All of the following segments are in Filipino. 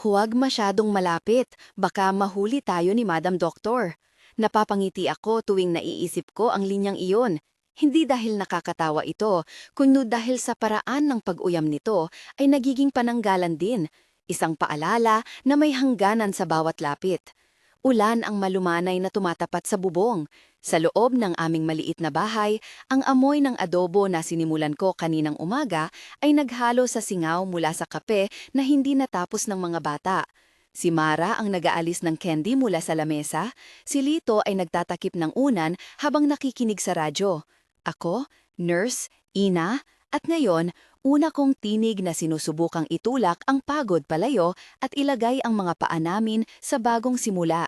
Huwag masyadong malapit, baka mahuli tayo ni Madam Doktor. Napapangiti ako tuwing naiisip ko ang linyang iyon. Hindi dahil nakakatawa ito, kundi dahil sa paraan ng pag-uyam nito ay nagiging pananggalan din. Isang paalala na may hangganan sa bawat lapit. Ulan ang malumanay na tumatapat sa bubong. Sa loob ng aming maliit na bahay, ang amoy ng adobo na sinimulan ko kaninang umaga ay naghalo sa singaw mula sa kape na hindi natapos ng mga bata. Si Mara ang nag-aalis ng candy mula sa lamesa, si Lito ay nagtatakip ng unan habang nakikinig sa radyo. Ako, nurse, ina, at ngayon, una kong tinig na sinusubukang itulak ang pagod palayo at ilagay ang mga paa namin sa bagong simula.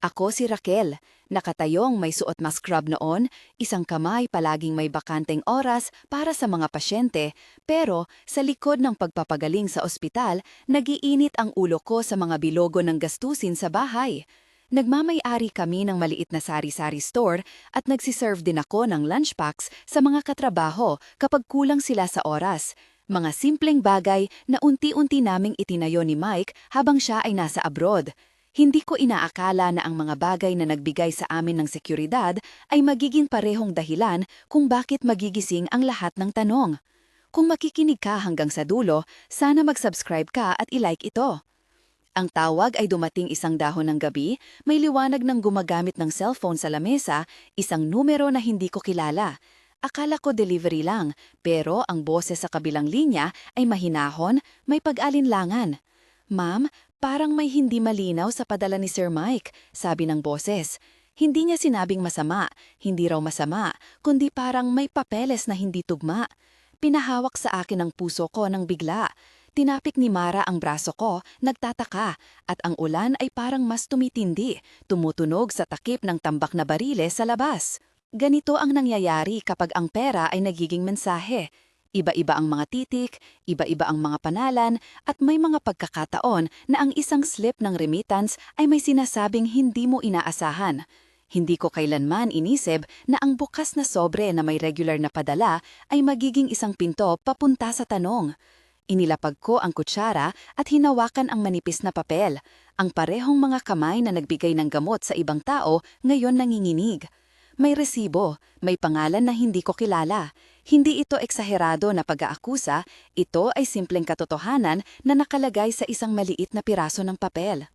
Ako si Raquel, nakatayong may suot na scrub noon, isang kamay palaging may bakanteng oras para sa mga pasyente, pero sa likod ng pagpapagaling sa ospital, nagiinit ang ulo ko sa mga bilogo ng gastusin sa bahay. Nagmamay-ari kami ng maliit na sari-sari store at nagsiserve din ako ng lunch packs sa mga katrabaho kapag kulang sila sa oras. Mga simpleng bagay na unti-unti naming itinayo ni Mike habang siya ay nasa abroad. Hindi ko inaakala na ang mga bagay na nagbigay sa amin ng seguridad ay magiging parehong dahilan kung bakit magigising ang lahat ng tanong. Kung makikinig ka hanggang sa dulo, sana mag-subscribe ka at ilike ito. Ang tawag ay dumating isang dahon ng gabi, may liwanag ng gumagamit ng cellphone sa lamesa, isang numero na hindi ko kilala. Akala ko delivery lang, pero ang boses sa kabilang linya ay mahinahon, may pag-alinlangan. Ma'am, parang may hindi malinaw sa padala ni Sir Mike, sabi ng boses. Hindi niya sinabing masama, hindi raw masama, kundi parang may papeles na hindi tugma. Pinahawak sa akin ang puso ko ng bigla. Tinapik ni Mara ang braso ko, nagtataka, at ang ulan ay parang mas tumitindi, tumutunog sa takip ng tambak na bariles sa labas. Ganito ang nangyayari kapag ang pera ay nagiging mensahe. Iba-iba ang mga titik, iba-iba ang mga panalan, at may mga pagkakataon na ang isang slip ng remittance ay may sinasabing hindi mo inaasahan. Hindi ko kailanman inisip na ang bukas na sobre na may regular na padala ay magiging isang pinto papunta sa tanong. Inilapag ko ang kutsara at hinawakan ang manipis na papel. Ang parehong mga kamay na nagbigay ng gamot sa ibang tao ngayon nanginginig. May resibo, may pangalan na hindi ko kilala. Hindi ito eksaherado na pag-aakusa, ito ay simpleng katotohanan na nakalagay sa isang maliit na piraso ng papel.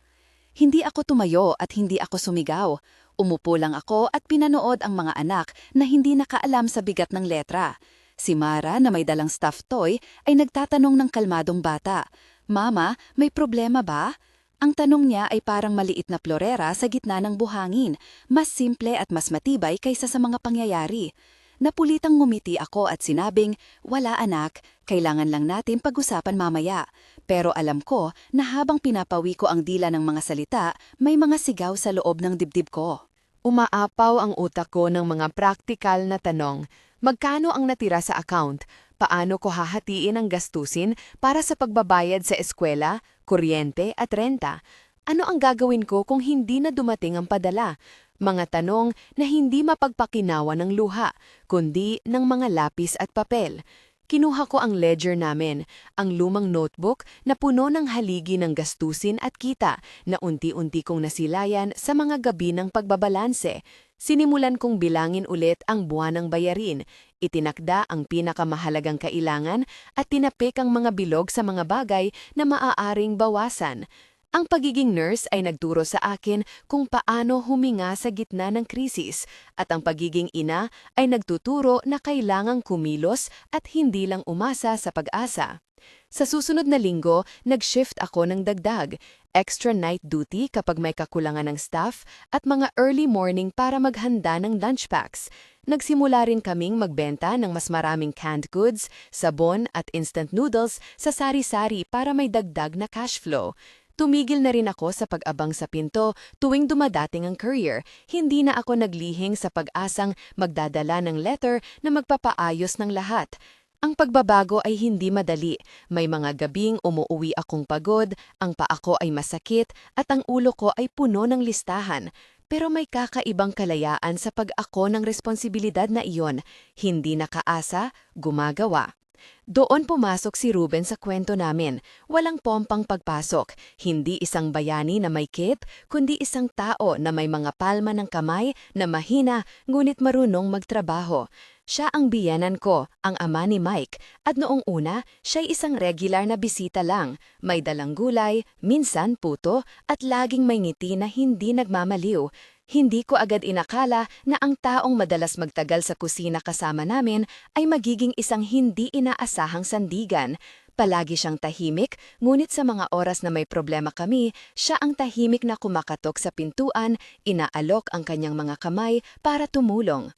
Hindi ako tumayo at hindi ako sumigaw. Umupo lang ako at pinanood ang mga anak na hindi nakaalam sa bigat ng letra. Si Mara na may dalang stuffed toy ay nagtatanong ng kalmadong bata, "Mama, may problema ba?" Ang tanong niya ay parang maliit na florera sa gitna ng buhangin, mas simple at mas matibay kaysa sa mga pangyayari. Napulitang ngumiti ako at sinabing, "Wala anak, kailangan lang natin pag-usapan mamaya." Pero alam ko na habang pinapawi ko ang dila ng mga salita, may mga sigaw sa loob ng dibdib ko. Umaapaw ang utak ko ng mga praktikal na tanong. Magkano ang natira sa account? Paano ko hahatiin ang gastusin para sa pagbabayad sa eskwela, kuryente at renta? Ano ang gagawin ko kung hindi na dumating ang padala? Mga tanong na hindi mapagpakinawa ng luha, kundi ng mga lapis at papel. Kinuha ko ang ledger namin, ang lumang notebook na puno ng haligi ng gastusin at kita na unti-unti kong nasilayan sa mga gabi ng pagbabalanse. Sinimulan kong bilangin ulit ang buwan ng bayarin, itinakda ang pinakamahalagang kailangan at tinapik ang mga bilog sa mga bagay na maaaring bawasan. Ang pagiging nurse ay nagturo sa akin kung paano huminga sa gitna ng krisis at ang pagiging ina ay nagtuturo na kailangang kumilos at hindi lang umasa sa pag-asa. Sa susunod na linggo, nag-shift ako ng dagdag, extra night duty kapag may kakulangan ng staff at mga early morning para maghanda ng lunch packs. Nagsimula rin kaming magbenta ng mas maraming canned goods, sabon at instant noodles sa sari-sari para may dagdag na cash flow. Tumigil na rin ako sa pag-abang sa pinto tuwing dumadating ang courier. Hindi na ako naglihing sa pag-asang magdadala ng letter na magpapaayos ng lahat. Ang pagbabago ay hindi madali. May mga gabing umuuwi akong pagod, ang paa ko ay masakit, at ang ulo ko ay puno ng listahan. Pero may kakaibang kalayaan sa pag-ako ng responsibilidad na iyon. Hindi nakaasa, gumagawa. Doon pumasok si Ruben sa kwento namin. Walang pompang pagpasok, hindi isang bayani na may cape, kundi isang tao na may mga palma ng kamay na mahina ngunit marunong magtrabaho. Siya ang biyenan ko, ang ama ni Mike, at noong una, siya'y isang regular na bisita lang. May dalang gulay, minsan puto, at laging may ngiti na hindi nagmamaliw. Hindi ko agad inakala na ang taong madalas magtagal sa kusina kasama namin ay magiging isang hindi inaasahang sandigan. Palagi siyang tahimik, ngunit sa mga oras na may problema kami, siya ang tahimik na kumakatok sa pintuan, inaalok ang kanyang mga kamay para tumulong.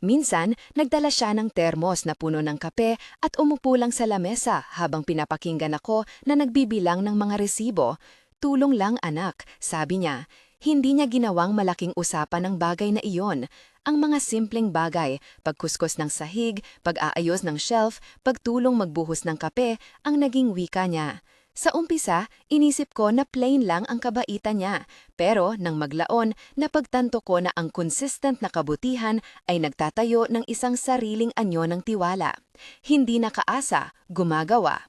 Minsan, nagdala siya ng termos na puno ng kape at umupo lang sa lamesa habang pinapakinggan ako na nagbibilang ng mga resibo. "Tulong lang anak," sabi niya. Hindi niya ginawang malaking usapan ang bagay na iyon. Ang mga simpleng bagay, pagkuskus ng sahig, pag-aayos ng shelf, pagtulong magbuhos ng kape, ang naging wika niya. Sa umpisa, inisip ko na plain lang ang kabaitan niya. Pero nang maglaon, napagtanto ko na ang consistent na kabutihan ay nagtatayo ng isang sariling anyo ng tiwala. Hindi nakaasa, gumagawa.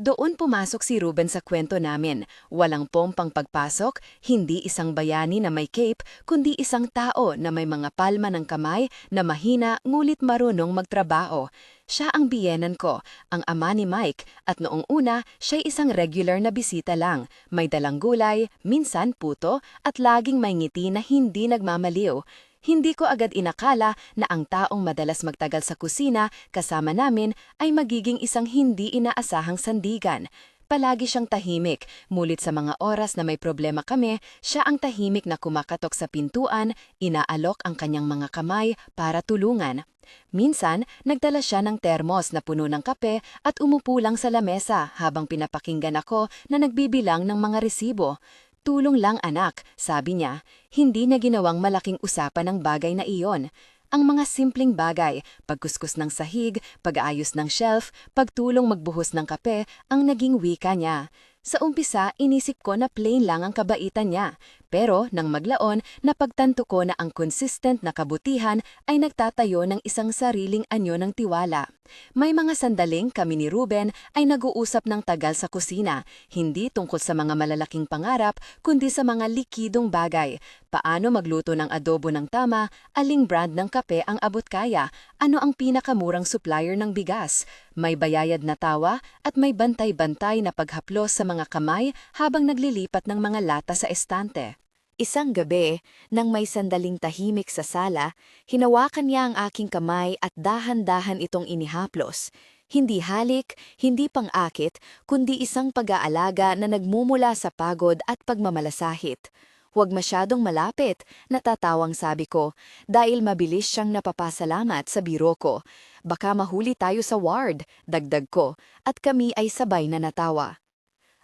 Doon pumasok si Ruben sa kwento namin. Walang pompang pagpasok, hindi isang bayani na may cape, kundi isang tao na may mga palma ng kamay na mahina ngulit marunong magtrabaho. Siya ang biyenan ko, ang ama ni Mike, at noong una, siya'y isang regular na bisita lang. May dalang gulay, minsan puto, at laging may ngiti na hindi nagmamaliw. Hindi ko agad inakala na ang taong madalas magtagal sa kusina kasama namin ay magiging isang hindi inaasahang sandigan. Palagi siyang tahimik, mulit sa mga oras na may problema kami, siya ang tahimik na kumakatok sa pintuan, inaalok ang kanyang mga kamay para tulungan. Minsan, nagdala siya ng termos na puno ng kape at umupo lang sa lamesa habang pinapakinggan ako na nagbibilang ng mga resibo. "Tulong lang anak," sabi niya. Hindi niya ginawang malaking usapan ang bagay na iyon. Ang mga simpleng bagay, pagkuskus ng sahig, pag-aayos ng shelf, pagtulong magbuhos ng kape, ang naging wika niya. Sa umpisa, inisip ko na plain lang ang kabaitan niya. Pero nang maglaon, napagtanto ko na ang consistent na kabutihan ay nagtatayo ng isang sariling anyo ng tiwala. May mga sandaling kami ni Ruben ay nag-uusap ng tagal sa kusina, hindi tungkol sa mga malalaking pangarap, kundi sa mga likidong bagay. Paano magluto ng adobo ng tama, aling brand ng kape ang abot kaya, ano ang pinakamurang supplier ng bigas. May bayayad na tawa at may bantay-bantay na paghaplos sa mga kamay habang naglilipat ng mga lata sa estante. Isang gabi, nang may sandaling tahimik sa sala, hinawakan niya ang aking kamay at dahan-dahan itong inihaplos. Hindi halik, hindi pang-akit, kundi isang pag-aalaga na nagmumula sa pagod at pagmamalasahit. "Huwag masyadong malapit," natatawang sabi ko, dahil mabilis siyang napapasalamat sa biro ko. "Baka mahuli tayo sa ward," dagdag ko, at kami ay sabay na natawa.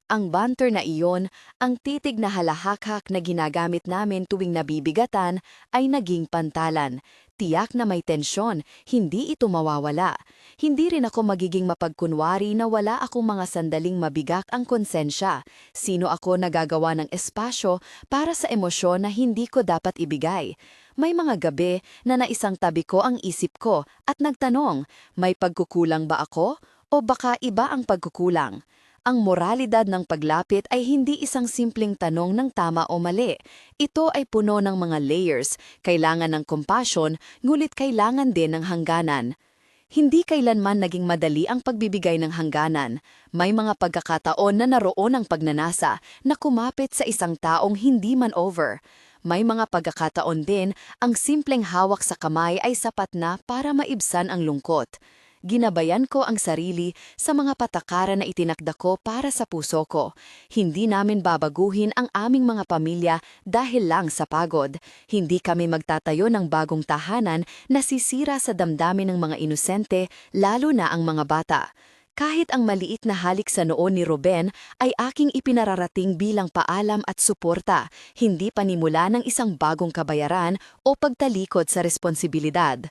Ang banter na iyon, ang titig na halahakhak na ginagamit namin tuwing nabibigatan, ay naging pantalan. Tiyak na may tensyon, hindi ito mawawala. Hindi rin ako magiging mapagkunwari na wala akong mga sandaling mabigak ang konsensya. Sino ako nagagawa ng espasyo para sa emosyon na hindi ko dapat ibigay? May mga gabi na naisang tabi ko ang isip ko at nagtanong, may pagkukulang ba ako? O baka iba ang pagkukulang? Ang moralidad ng paglapit ay hindi isang simpleng tanong ng tama o mali. Ito ay puno ng mga layers, kailangan ng compassion, ngunit kailangan din ng hangganan. Hindi kailanman naging madali ang pagbibigay ng hangganan. May mga pagkakataon na naroon ang pagnanasa na kumapit sa isang taong hindi man over. May mga pagkakataon din ang simpleng hawak sa kamay ay sapat na para maibsan ang lungkot. Ginabayan ko ang sarili sa mga patakaran na itinakda ko para sa puso ko. Hindi namin babaguhin ang aming mga pamilya dahil lang sa pagod. Hindi kami magtatayo ng bagong tahanan na sisira sa damdamin ng mga inosente, lalo na ang mga bata. Kahit ang maliit na halik sa noon ni Ruben ay aking ipinararating bilang paalam at suporta, hindi panimula ng isang bagong kabayaran o pagtalikod sa responsibilidad.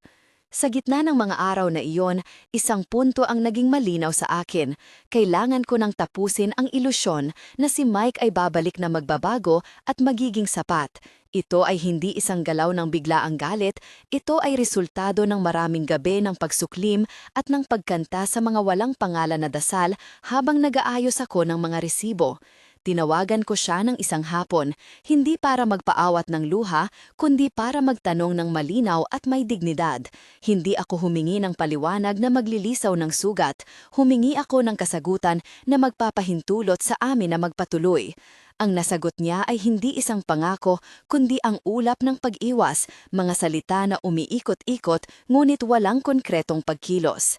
Sa gitna ng mga araw na iyon, isang punto ang naging malinaw sa akin. Kailangan ko nang tapusin ang ilusyon na si Mike ay babalik na magbabago at magiging sapat. Ito ay hindi isang galaw ng biglaang galit, ito ay resultado ng maraming gabi ng pagsuklim at ng pagkanta sa mga walang pangalan na dasal habang nag-aayos ako ng mga resibo. Tinawagan ko siya ng isang hapon, hindi para magpaawat ng luha, kundi para magtanong ng malinaw at may dignidad. Hindi ako humingi ng paliwanag na maglilisaw ng sugat, humingi ako ng kasagutan na magpapahintulot sa amin na magpatuloy. Ang nasagot niya ay hindi isang pangako, kundi ang ulap ng pag-iwas, mga salita na umiikot-ikot ngunit walang konkretong pagkilos.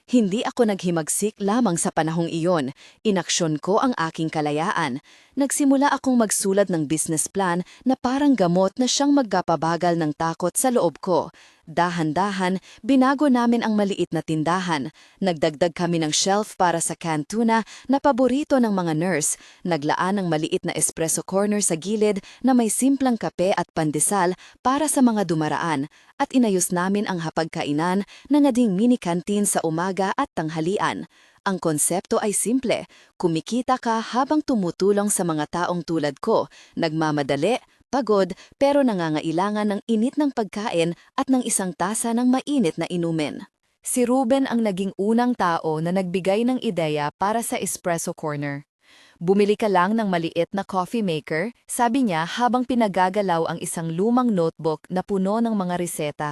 Hindi ako naghimagsik lamang sa panahong iyon, inaksyon ko ang aking kalayaan. Nagsimula akong magsulat ng business plan na parang gamot na siyang magpapabagal ng takot sa loob ko. Dahan-dahan, binago namin ang maliit na tindahan. Nagdagdag kami ng shelf para sa canned tuna na paborito ng mga nurse. Naglaan ng maliit na espresso corner sa gilid na may simplang kape at pandesal para sa mga dumaraan. At inayos namin ang hapagkainan na naging mini canteen sa umaga at tanghalian. Ang konsepto ay simple, kumikita ka habang tumutulong sa mga taong tulad ko, nagmamadali, pagod pero nangangailangan ng init ng pagkain at ng isang tasa ng mainit na inumin. Si Ruben ang naging unang tao na nagbigay ng ideya para sa espresso corner. Bumili ka lang ng maliit na coffee maker, sabi niya habang pinagagalaw ang isang lumang notebook na puno ng mga reseta.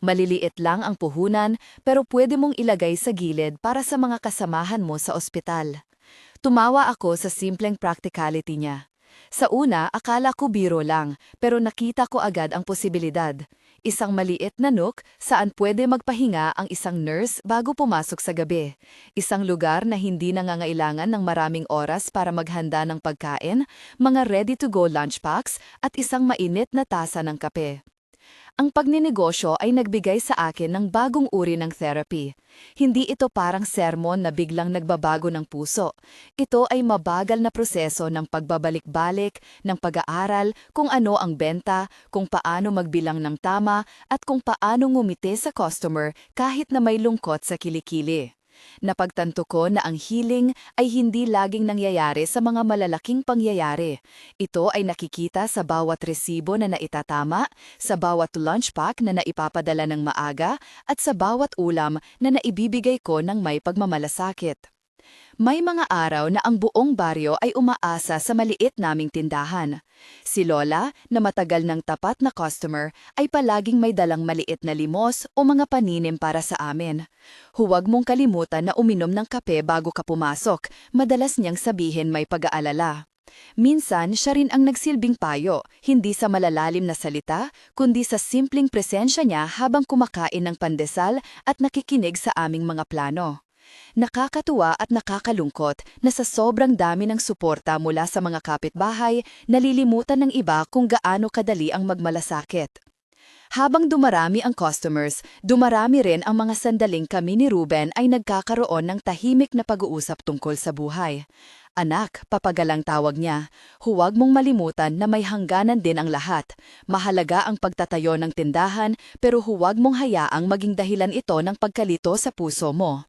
Maliliit lang ang puhunan pero pwede mong ilagay sa gilid para sa mga kasamahan mo sa ospital. Tumawa ako sa simpleng practicality niya. Sa una, akala ko biro lang, pero nakita ko agad ang posibilidad. Isang maliit na nook saan pwede magpahinga ang isang nurse bago pumasok sa gabi. Isang lugar na hindi nangangailangan ng maraming oras para maghanda ng pagkain, mga ready-to-go lunch packs at isang mainit na tasa ng kape. Ang pagninegosyo ay nagbigay sa akin ng bagong uri ng therapy. Hindi ito parang sermon na biglang nagbabago ng puso. Ito ay mabagal na proseso ng pagbabalik-balik, ng pag-aaral, kung ano ang benta, kung paano magbilang ng tama, at kung paano ngumiti sa customer kahit na may lungkot sa kilikili. Napagtanto ko na ang healing ay hindi laging nangyayari sa mga malalaking pangyayari. Ito ay nakikita sa bawat resibo na naitatama, sa bawat lunch pack na naipapadala ng maaga, at sa bawat ulam na naibibigay ko ng may pagmamalasakit. May mga araw na ang buong baryo ay umaasa sa maliit naming tindahan. Si Lola, na matagal ng tapat na customer, ay palaging may dalang maliit na limos o mga paninim para sa amin. Huwag mong kalimutan na uminom ng kape bago ka pumasok, madalas niyang sabihin may pag-aalala. Minsan, siya rin ang nagsilbing payo, hindi sa malalalim na salita, kundi sa simpleng presensya niya habang kumakain ng pandesal at nakikinig sa aming mga plano. Nakakatuwa at nakakalungkot na sa sobrang dami ng suporta mula sa mga kapitbahay, nalilimutan ng iba kung gaano kadali ang magmalasakit. Habang dumarami ang customers, dumarami rin ang mga sandaling kami ni Ruben ay nagkakaroon ng tahimik na pag-uusap tungkol sa buhay. Anak, papagalang tawag niya, huwag mong malimutan na may hangganan din ang lahat. Mahalaga ang pagtatayo ng tindahan pero huwag mong hayaang maging dahilan ito ng pagkalito sa puso mo.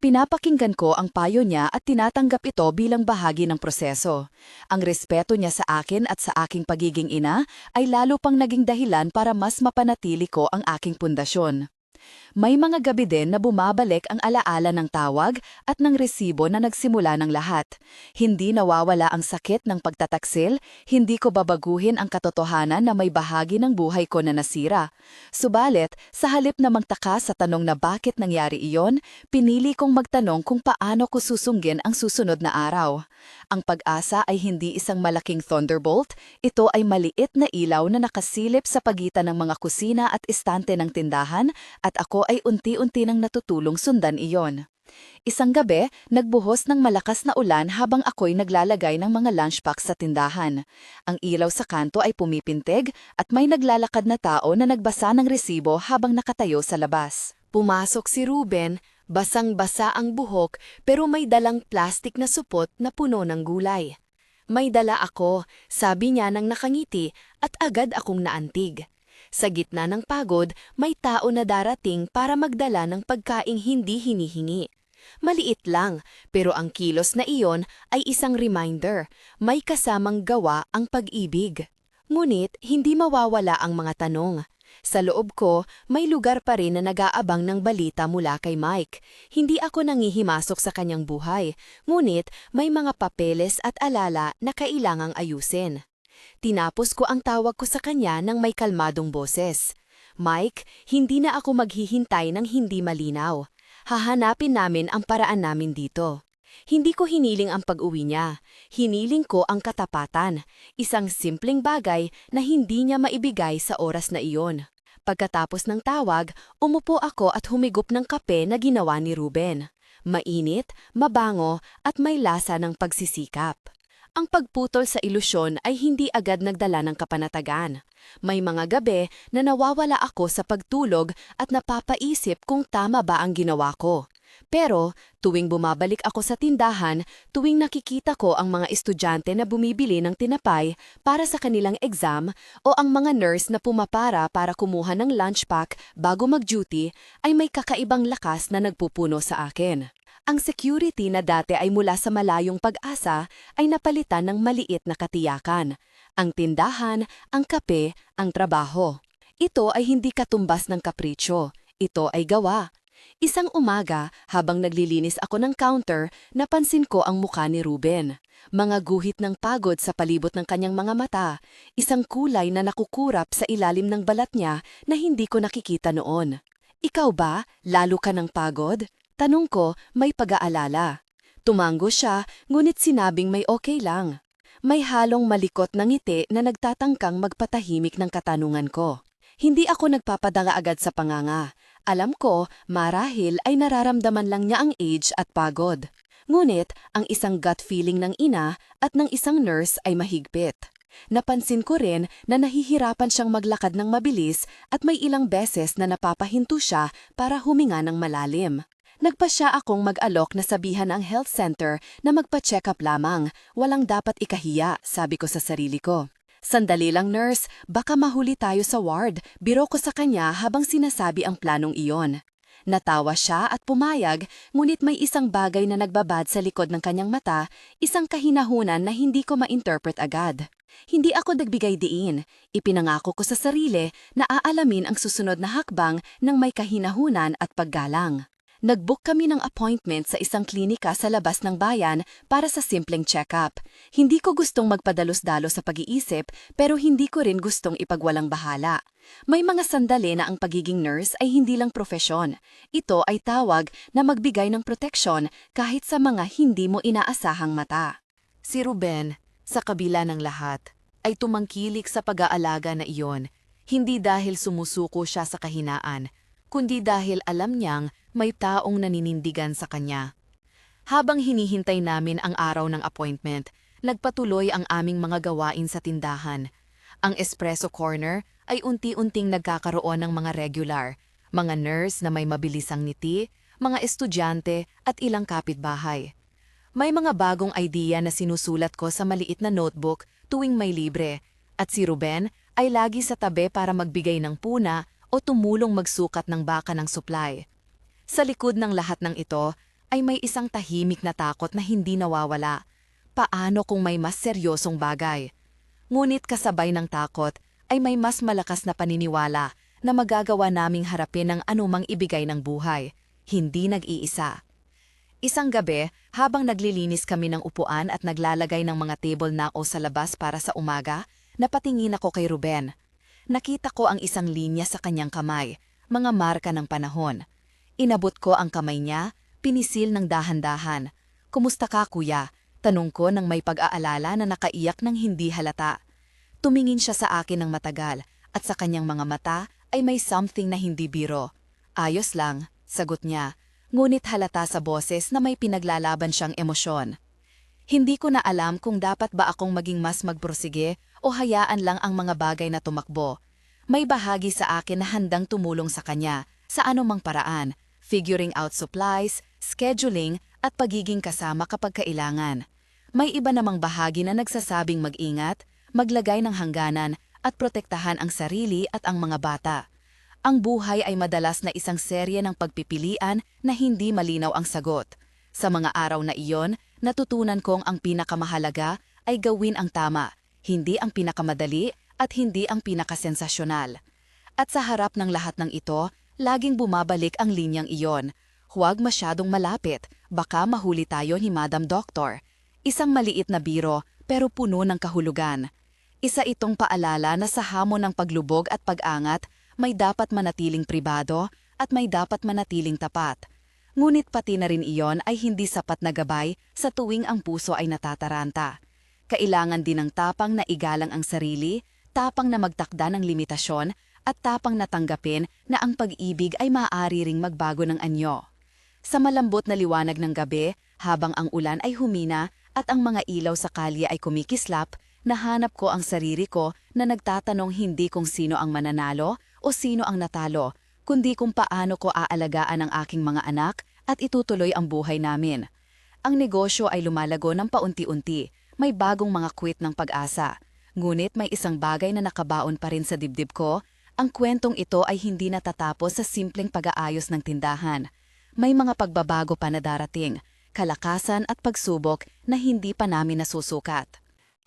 Pinapakinggan ko ang payo niya at tinatanggap ito bilang bahagi ng proseso. Ang respeto niya sa akin at sa aking pagiging ina ay lalo pang naging dahilan para mas mapanatili ko ang aking pundasyon. May mga gabi din na bumabalik ang alaala ng tawag at ng resibo na nagsimula ng lahat. Hindi nawawala ang sakit ng pagtataksil, hindi ko babaguhin ang katotohanan na may bahagi ng buhay ko na nasira. Subalit, sa halip na magtaka sa tanong na bakit nangyari iyon, pinili kong magtanong kung paano ko susunggin ang susunod na araw. Ang pag-asa ay hindi isang malaking thunderbolt, ito ay maliit na ilaw na nakasilip sa pagitan ng mga kusina at istante ng tindahan at ako ay unti-unti nang natutulong sundan iyon. Isang gabi, nagbuhos ng malakas na ulan habang ako'y naglalagay ng mga lunchpacks sa tindahan. Ang ilaw sa kanto ay pumipintig at may naglalakad na tao na nagbasa ng resibo habang nakatayo sa labas. Pumasok si Ruben, basang-basa ang buhok pero may dalang plastik na supot na puno ng gulay. May dala ako, sabi niya nang nakangiti at agad akong naantig. Sa gitna ng pagod, may tao na darating para magdala ng pagkaing hindi hinihingi. Maliit lang, pero ang kilos na iyon ay isang reminder, may kasamang gawa ang pag-ibig. Ngunit hindi mawawala ang mga tanong. Sa loob ko, may lugar pa rin na nag-aabang ng balita mula kay Mike. Hindi ako nangihimasok sa kanyang buhay, ngunit may mga papeles at alala na kailangang ayusin. Tinapos ko ang tawag ko sa kanya ng may kalmadong boses. Mike, hindi na ako maghihintay ng hindi malinaw. Hahanapin namin ang paraan namin dito. Hindi ko hiniling ang pag-uwi niya. Hiniling ko ang katapatan, isang simpleng bagay na hindi niya maibigay sa oras na iyon. Pagkatapos ng tawag, umupo ako at humigop ng kape na ginawa ni Ruben. Mainit, mabango at may lasa ng pagsisikap. Ang pagputol sa ilusyon ay hindi agad nagdala ng kapanatagan. May mga gabi na nawawala ako sa pagtulog at napapaisip kung tama ba ang ginawa ko. Pero tuwing bumabalik ako sa tindahan, tuwing nakikita ko ang mga estudyante na bumibili ng tinapay para sa kanilang exam o ang mga nurse na pumapara para kumuha ng lunch pack bago mag-duty, ay may kakaibang lakas na nagpupuno sa akin. Ang security na dati ay mula sa malayong pag-asa ay napalitan ng maliit na katiyakan. Ang tindahan, ang kape, ang trabaho. Ito ay hindi katumbas ng kapritsyo. Ito ay gawa. Isang umaga, habang naglilinis ako ng counter, napansin ko ang mukha ni Ruben. Mga guhit ng pagod sa palibot ng kanyang mga mata, isang kulay na nakukurap sa ilalim ng balat niya na hindi ko nakikita noon. Ikaw ba? Lalo ka ng pagod? Tanong ko, may pag-aalala. Tumango siya, ngunit sinabing may okay lang. May halong malikot na ngiti na nagtatangkang magpatahimik ng katanungan ko. Hindi ako nagpapadanga agad sa panganga. Alam ko, marahil ay nararamdaman lang niya ang age at pagod. Ngunit, ang isang gut feeling ng ina at ng isang nurse ay mahigpit. Napansin ko rin na nahihirapan siyang maglakad ng mabilis at may ilang beses na napapahinto siya para huminga ng malalim. Nagpasya akong mag-alok na sabihan ang health center na magpa-check up lamang, walang dapat ikahiya, sabi ko sa sarili ko. Sandali lang nurse, baka mahuli tayo sa ward, biro ko sa kanya habang sinasabi ang planong iyon. Natawa siya at pumayag, ngunit may isang bagay na nagbabad sa likod ng kanyang mata, isang kahinahunan na hindi ko ma-interpret agad. Hindi ako nagbigay diin, ipinangako ko sa sarili na aalamin ang susunod na hakbang ng may kahinahunan at paggalang. Nag-book kami ng appointment sa isang klinika sa labas ng bayan para sa simpleng check-up. Hindi ko gustong magpadalos-dalo sa pag-iisip pero hindi ko rin gustong ipagwalang bahala. May mga sandali na ang pagiging nurse ay hindi lang profesyon. Ito ay tawag na magbigay ng proteksyon kahit sa mga hindi mo inaasahang mata. Si Ruben, sa kabila ng lahat, ay tumangkilik sa pag-aalaga na iyon, hindi dahil sumusuko siya sa kahinaan, kundi dahil alam niyang may taong naninindigan sa kanya. Habang hinihintay namin ang araw ng appointment, nagpatuloy ang aming mga gawain sa tindahan. Ang espresso corner ay unti-unting nagkakaroon ng mga regular, mga nurse na may mabilisang ngiti, mga estudyante at ilang kapitbahay. May mga bagong idea na sinusulat ko sa maliit na notebook tuwing may libre, at si Ruben ay lagi sa tabi para magbigay ng puna o tumulong magsukat ng baka ng supply. Sa likod ng lahat ng ito ay may isang tahimik na takot na hindi nawawala. Paano kung may mas seryosong bagay? Ngunit kasabay ng takot ay may mas malakas na paniniwala na magagawa naming harapin ang anumang ibigay ng buhay, hindi nag-iisa. Isang gabi, habang naglilinis kami ng upuan at naglalagay ng mga table na o sa labas para sa umaga, napatingin ako kay Ruben. Nakita ko ang isang linya sa kanyang kamay, mga marka ng panahon. Inabot ko ang kamay niya, pinisil ng dahan-dahan. "Kumusta ka, kuya?" Tanong ko nang may pag-aalala na nakaiyak ng hindi halata. Tumingin siya sa akin ng matagal, at sa kanyang mga mata ay may something na hindi biro. "Ayos lang," sagot niya, ngunit halata sa boses na may pinaglalaban siyang emosyon. Hindi ko na alam kung dapat ba akong maging mas magprosige o hayaan lang ang mga bagay na tumakbo. May bahagi sa akin na handang tumulong sa kanya, sa anumang paraan, figuring out supplies, scheduling, at pagiging kasama kapag kailangan. May iba namang bahagi na nagsasabing mag-ingat, maglagay ng hangganan, at protektahan ang sarili at ang mga bata. Ang buhay ay madalas na isang serye ng pagpipilian na hindi malinaw ang sagot. Sa mga araw na iyon, natutunan kong ang pinakamahalaga ay gawin ang tama, hindi ang pinakamadali at hindi ang pinakasensasyonal. At sa harap ng lahat ng ito, laging bumabalik ang linyang iyon. Huwag masyadong malapit, baka mahuli tayo ni Madam Doctor. Isang maliit na biro, pero puno ng kahulugan. Isa itong paalala na sa hamon ng paglubog at pag-angat, may dapat manatiling pribado at may dapat manatiling tapat. Ngunit pati na rin iyon ay hindi sapat na gabay sa tuwing ang puso ay natataranta. Kailangan din ng tapang na igalang ang sarili, tapang na magtakda ng limitasyon, at tapang na tanggapin na ang pag-ibig ay maaari ring magbago ng anyo. Sa malambot na liwanag ng gabi, habang ang ulan ay humina at ang mga ilaw sa kalye ay kumikislap, nahanap ko ang sarili ko na nagtatanong hindi kung sino ang mananalo o sino ang natalo, kundi kung paano ko aalagaan ang aking mga anak at itutuloy ang buhay namin. Ang negosyo ay lumalago ng paunti-unti, may bagong mga kwit ng pag-asa. Ngunit may isang bagay na nakabaon pa rin sa dibdib ko. Ang kwentong ito ay hindi natatapos sa simpleng pag-aayos ng tindahan. May mga pagbabago pa na darating, kalakasan at pagsubok na hindi pa namin nasusukat.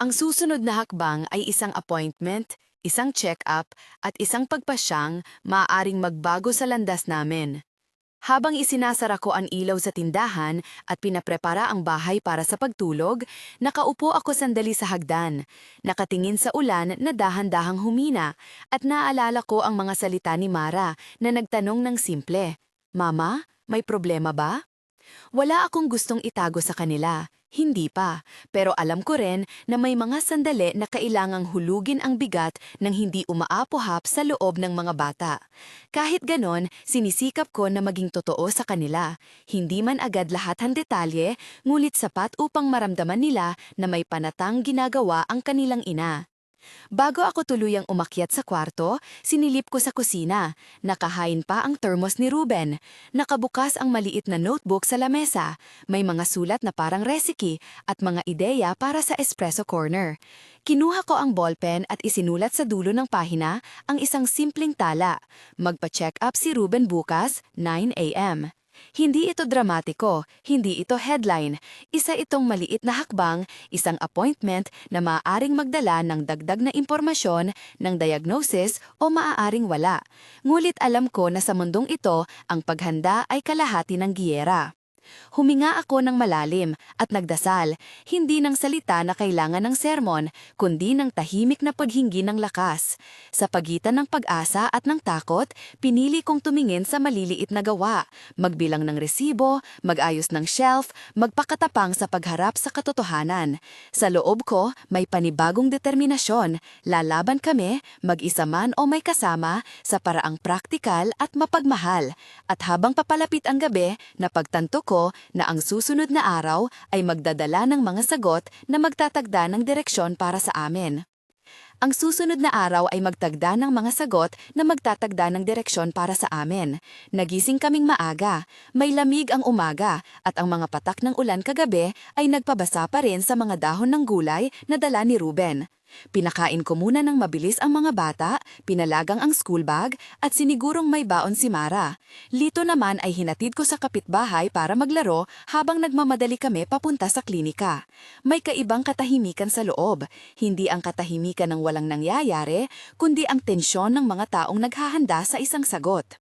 Ang susunod na hakbang ay isang appointment, isang check-up at isang pagpasyang maaaring magbago sa landas namin. Habang isinasara ko ang ilaw sa tindahan at pinaprepara ang bahay para sa pagtulog, nakaupo ako sandali sa hagdan, nakatingin sa ulan na dahan-dahang humina at naalala ko ang mga salita ni Mara na nagtanong ng simple, "Mama, may problema ba?" Wala akong gustong itago sa kanila, hindi pa, pero alam ko rin na may mga sandali na kailangang hulugin ang bigat ng hindi umaapohap sa loob ng mga bata. Kahit ganon, sinisikap ko na maging totoo sa kanila, hindi man agad lahat ng detalye, ngulit sapat upang maramdaman nila na may panatang ginagawa ang kanilang ina. Bago ako tuluyang umakyat sa kwarto, sinilip ko sa kusina. Nakahain pa ang thermos ni Ruben. Nakabukas ang maliit na notebook sa lamesa. May mga sulat na parang recipe at mga ideya para sa espresso corner. Kinuha ko ang ballpen at isinulat sa dulo ng pahina ang isang simpleng tala. Magpa-check up si Ruben bukas, 9 a.m. Hindi ito dramatiko, hindi ito headline. Isa itong maliit na hakbang, isang appointment na maaaring magdala ng dagdag na impormasyon, ng diagnosis o maaaring wala. Ngulit alam ko na sa mundong ito, ang paghanda ay kalahati ng giyera. Huminga ako ng malalim at nagdasal, hindi ng salita na kailangan ng sermon, kundi ng tahimik na paghingi ng lakas. Sa pagitan ng pag-asa at ng takot, pinili kong tumingin sa maliliit na gawa, magbilang ng resibo, mag-ayos ng shelf, magpakatapang sa pagharap sa katotohanan. Sa loob ko, may panibagong determinasyon, lalaban kami, mag-isa man o may kasama, sa paraang praktikal at mapagmahal. At habang papalapit ang gabi, napagtanto ko na ang susunod na araw ay magdadala ng mga sagot na magtatagda ng direksyon para sa amin. Ang susunod na araw ay magtagda ng mga sagot na magtatagda ng direksyon para sa amin. Nagising kaming maaga, may lamig ang umaga, at ang mga patak ng ulan kagabi ay nagpabasa pa rin sa mga dahon ng gulay na dala ni Ruben. Pinakain ko muna ng mabilis ang mga bata, pinalagang ang school bag, at sinigurong may baon si Mara. Lito naman ay hinatid ko sa kapitbahay para maglaro habang nagmamadali kami papunta sa klinika. May kaibang katahimikan sa loob, hindi ang katahimikan ng walang nangyayari, kundi ang tensyon ng mga taong naghahanda sa isang sagot.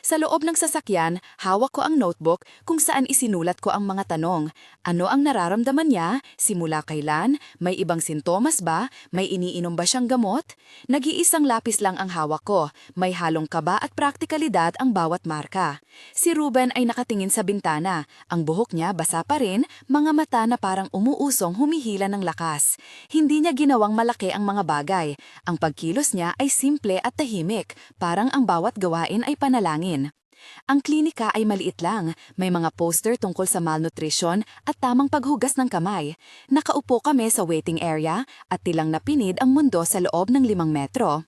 Sa loob ng sasakyan, hawak ko ang notebook kung saan isinulat ko ang mga tanong. Ano ang nararamdaman niya? Simula kailan? May ibang sintomas ba? May iniinom ba siyang gamot? Nag-iisang lapis lang ang hawak ko. May halong kaba at praktikalidad ang bawat marka. Si Ruben ay nakatingin sa bintana. Ang buhok niya basa pa rin, mga mata na parang umuusong humihila ng lakas. Hindi niya ginawang malaki ang mga bagay. Ang pagkilos niya ay simple at tahimik, parang ang bawat gawain ay panalangin. Ang klinika ay maliit lang, may mga poster tungkol sa malnutrition at tamang paghugas ng kamay. Nakaupo kami sa waiting area at tilang napinid ang mundo sa loob ng 5 metro.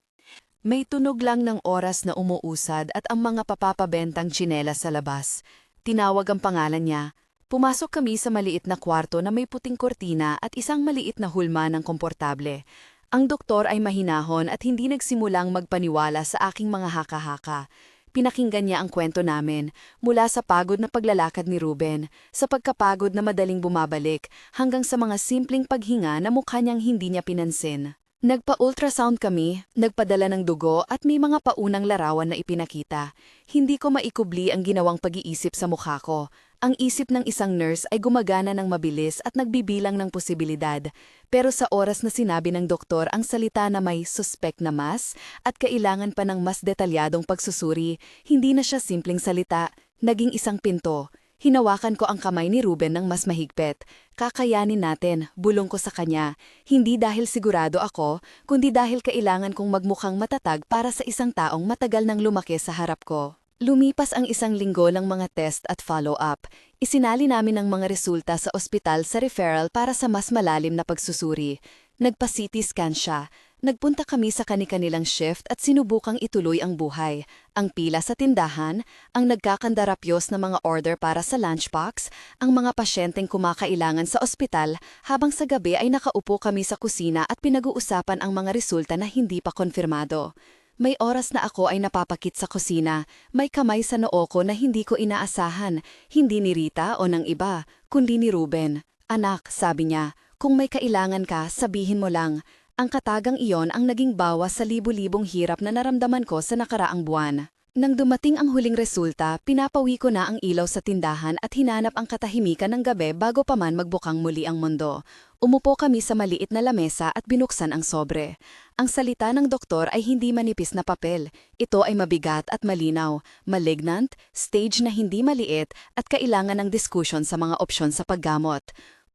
May tunog lang ng oras na umuusad at ang mga papapabentang tsinelas sa labas. Tinawag ang pangalan niya. Pumasok kami sa maliit na kwarto na may puting kortina at isang maliit na hulma ng komportable. Ang doktor ay mahinahon at hindi nagsimulang magpaniwala sa aking mga haka-haka. Pinakinggan niya ang kwento namin, mula sa pagod na paglalakad ni Ruben, sa pagkapagod na madaling bumabalik, hanggang sa mga simpleng paghinga na mukha niyang hindi niya pinansin. Nagpa-ultrasound kami, nagpadala ng dugo at may mga paunang larawan na ipinakita. Hindi ko maikubli ang ginawang pag-iisip sa mukha ko. Ang isip ng isang nurse ay gumagana ng mabilis at nagbibilang ng posibilidad. Pero sa oras na sinabi ng doktor ang salita na may suspect na mas at kailangan pa ng mas detalyadong pagsusuri, hindi na siya simpleng salita, naging isang pinto. Hinawakan ko ang kamay ni Ruben ng mas mahigpit. Kakayanin natin, bulong ko sa kanya. Hindi dahil sigurado ako, kundi dahil kailangan kong magmukhang matatag para sa isang taong matagal nang lumaki sa harap ko. Lumipas ang isang linggo ng mga test at follow-up. Isinali namin ang mga resulta sa ospital sa referral para sa mas malalim na pagsusuri. Nagpa-CT scan siya. Nagpunta kami sa kani-kanilang shift at sinubukang ituloy ang buhay. Ang pila sa tindahan, ang nagkakandarapyos na mga order para sa lunchbox, ang mga pasyenteng kumakailangan sa ospital, habang sa gabi ay nakaupo kami sa kusina at pinag-uusapan ang mga resulta na hindi pa konfirmado. May oras na ako ay napapakit sa kusina, may kamay sa noo ko na hindi ko inaasahan, hindi ni Rita o ng iba, kundi ni Ruben. Anak, sabi niya, kung may kailangan ka, sabihin mo lang. Ang katagang iyon ang naging bawas sa libu-libong hirap na naramdaman ko sa nakaraang buwan. Nang dumating ang huling resulta, pinapawi ko na ang ilaw sa tindahan at hinanap ang katahimikan ng gabi bago pa man magbukang muli ang mundo. Umupo kami sa maliit na lamesa at binuksan ang sobre. Ang salita ng doktor ay hindi manipis na papel. Ito ay mabigat at malinaw, malignant, stage na hindi maliit at kailangan ng diskusyon sa mga opsyon sa paggamot.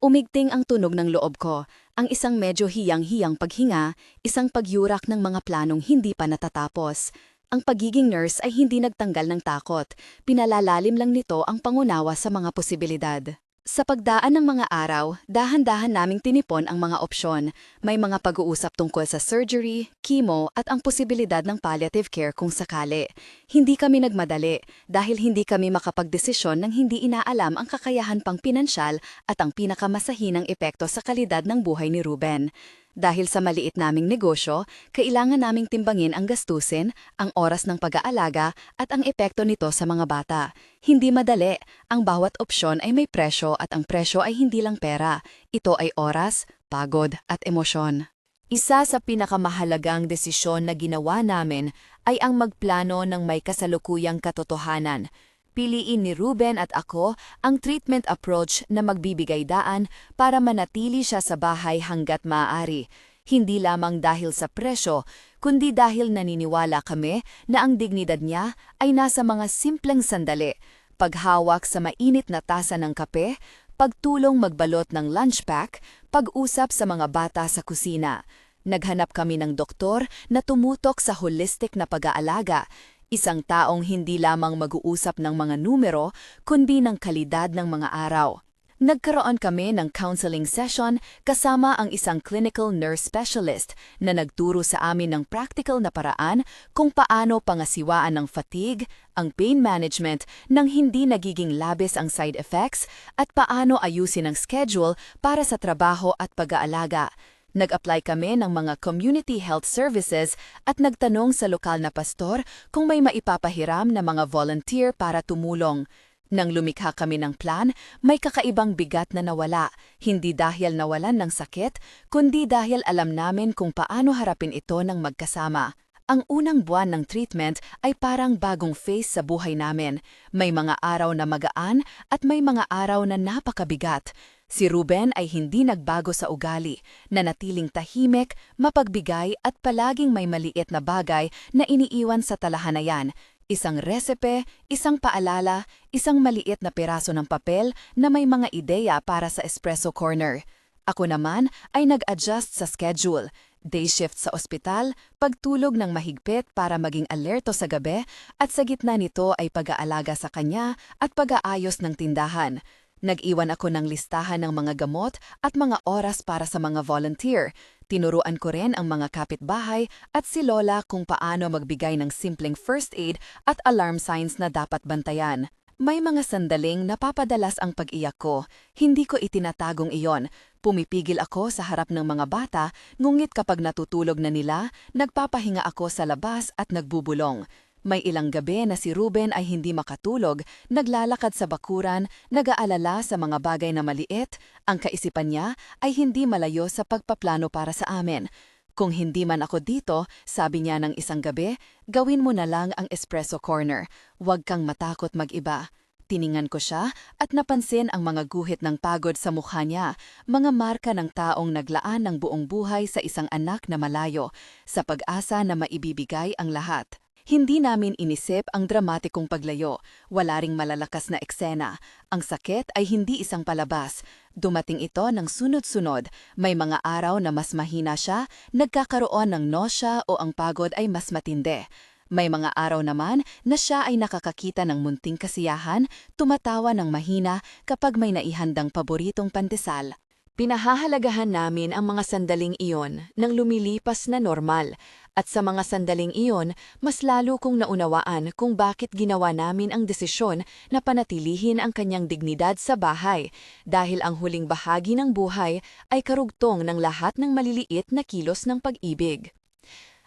Umigting ang tunog ng loob ko, ang isang medyo hiyang-hiyang paghinga, isang pagyurak ng mga planong hindi pa natatapos. Ang pagiging nurse ay hindi nagtanggal ng takot, pinalalalim lang nito ang pangunawa sa mga posibilidad. Sa pagdaan ng mga araw, dahan-dahan naming tinipon ang mga opsyon. May mga pag-uusap tungkol sa surgery, chemo at ang posibilidad ng palliative care kung sakali. Hindi kami nagmadali dahil hindi kami makapagdesisyon nang hindi inaalam ang kakayahan pang pinansyal at ang pinakamasahinang epekto sa kalidad ng buhay ni Ruben. Dahil sa maliit naming negosyo, kailangan naming timbangin ang gastusin, ang oras ng pag-aalaga at ang epekto nito sa mga bata. Hindi madali, ang bawat opsyon ay may presyo at ang presyo ay hindi lang pera. Ito ay oras, pagod at emosyon. Isa sa pinakamahalagang desisyon na ginawa namin ay ang magplano ng may kasalukuyang katotohanan. Piliin ni Ruben at ako ang treatment approach na magbibigay daan para manatili siya sa bahay hanggat maaari. Hindi lamang dahil sa presyo, kundi dahil naniniwala kami na ang dignidad niya ay nasa mga simpleng sandali. Paghawak sa mainit na tasa ng kape, pagtulong magbalot ng lunch pack, pag-usap sa mga bata sa kusina. Naghanap kami ng doktor na tumutok sa holistic na pag-aalaga, isang taong hindi lamang mag-uusap ng mga numero, kundi ng kalidad ng mga araw. Nagkaroon kami ng counseling session kasama ang isang clinical nurse specialist na nagturo sa amin ng practical na paraan kung paano pangasiwaan ng fatigue, ang pain management nang hindi nagiging labis ang side effects at paano ayusin ang schedule para sa trabaho at pag-aalaga. Nag-apply kami ng mga community health services at nagtanong sa lokal na pastor kung may maipapahiram na mga volunteer para tumulong. Nang lumikha kami ng plan, may kakaibang bigat na nawala, hindi dahil nawalan ng sakit, kundi dahil alam namin kung paano harapin ito ng magkasama. Ang unang buwan ng treatment ay parang bagong phase sa buhay namin. May mga araw na magaan at may mga araw na napakabigat. Si Ruben ay hindi nagbago sa ugali, nanatiling tahimik, mapagbigay at palaging may maliit na bagay na iniiwan sa talahanayan. Isang resepe, isang paalala, isang maliit na piraso ng papel na may mga ideya para sa espresso corner. Ako naman ay nag-adjust sa schedule. Day shift sa ospital, pagtulog ng mahigpit para maging alerto sa gabi, at sa gitna nito ay pag-aalaga sa kanya at pag-aayos ng tindahan. Nag-iwan ako ng listahan ng mga gamot at mga oras para sa mga volunteer. Tinuruan ko rin ang mga kapitbahay at si Lola kung paano magbigay ng simpleng first aid at alarm signs na dapat bantayan. May mga sandaling napapadalas ang pag-iyak ko. Hindi ko itinatagong iyon. Pumipigil ako sa harap ng mga bata, ngunit kapag natutulog na nila, nagpapahinga ako sa labas at nagbubulong. May ilang gabi na si Ruben ay hindi makatulog, naglalakad sa bakuran, nag-aalala sa mga bagay na maliit, ang kaisipan niya ay hindi malayo sa pagpaplano para sa amin. Kung hindi man ako dito, sabi niya ng isang gabi, gawin mo na lang ang espresso corner. Huwag kang matakot mag-iba. Tiningan ko siya at napansin ang mga guhit ng pagod sa mukha niya, mga marka ng taong naglaan ng buong buhay sa isang anak na malayo, sa pag-asa na maibibigay ang lahat. Hindi namin inisip ang dramatikong paglayo, wala ring malalakas na eksena. Ang sakit ay hindi isang palabas. Dumating ito ng sunod-sunod, may mga araw na mas mahina siya, nagkakaroon ng nausea o ang pagod ay mas matindi. May mga araw naman na siya ay nakakakita ng munting kasiyahan, tumatawa ng mahina kapag may naihandang paboritong pandesal. Pinahahalagahan namin ang mga sandaling iyon ng lumilipas na normal, at sa mga sandaling iyon, mas lalo kong naunawaan kung bakit ginawa namin ang desisyon na panatilihin ang kanyang dignidad sa bahay, dahil ang huling bahagi ng buhay ay karugtong ng lahat ng maliliit na kilos ng pag-ibig.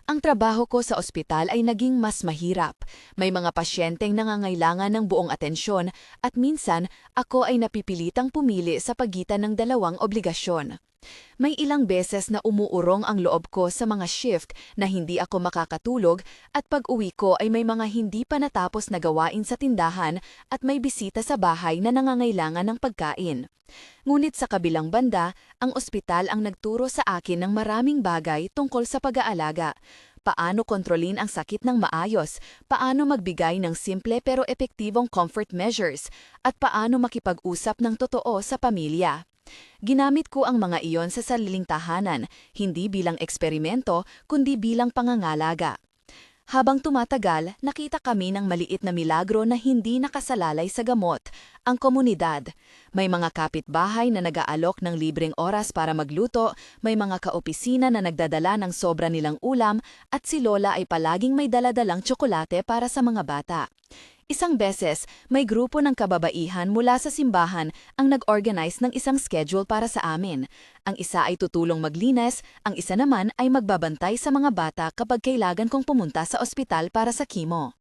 Ang trabaho ko sa ospital ay naging mas mahirap. May mga pasyenteng nangangailangan ng buong atensyon at minsan ako ay napipilitang pumili sa pagitan ng dalawang obligasyon. May ilang beses na umuurong ang loob ko sa mga shift na hindi ako makakatulog at pag-uwi ko ay may mga hindi pa natapos na gawain sa tindahan at may bisita sa bahay na nangangailangan ng pagkain. Ngunit sa kabilang banda, ang ospital ang nagturo sa akin ng maraming bagay tungkol sa pag-aalaga. Paano kontrolin ang sakit ng maayos, paano magbigay ng simple pero epektibong comfort measures, at paano makipag-usap ng totoo sa pamilya. Ginamit ko ang mga iyon sa sariling tahanan, hindi bilang eksperimento, kundi bilang pangangalaga. Habang tumatagal, nakita kami ng maliit na milagro na hindi nakasalalay sa gamot, ang komunidad. May mga kapitbahay na nag-aalok ng libreng oras para magluto, may mga kaopisina na nagdadala ng sobra nilang ulam, at si Lola ay palaging may daladalang tsokolate para sa mga bata. Isang beses, may grupo ng kababaihan mula sa simbahan ang nag-organize ng isang schedule para sa amin. Ang isa ay tutulong maglinis, ang isa naman ay magbabantay sa mga bata kapag kailangan kong pumunta sa ospital para sa chemo.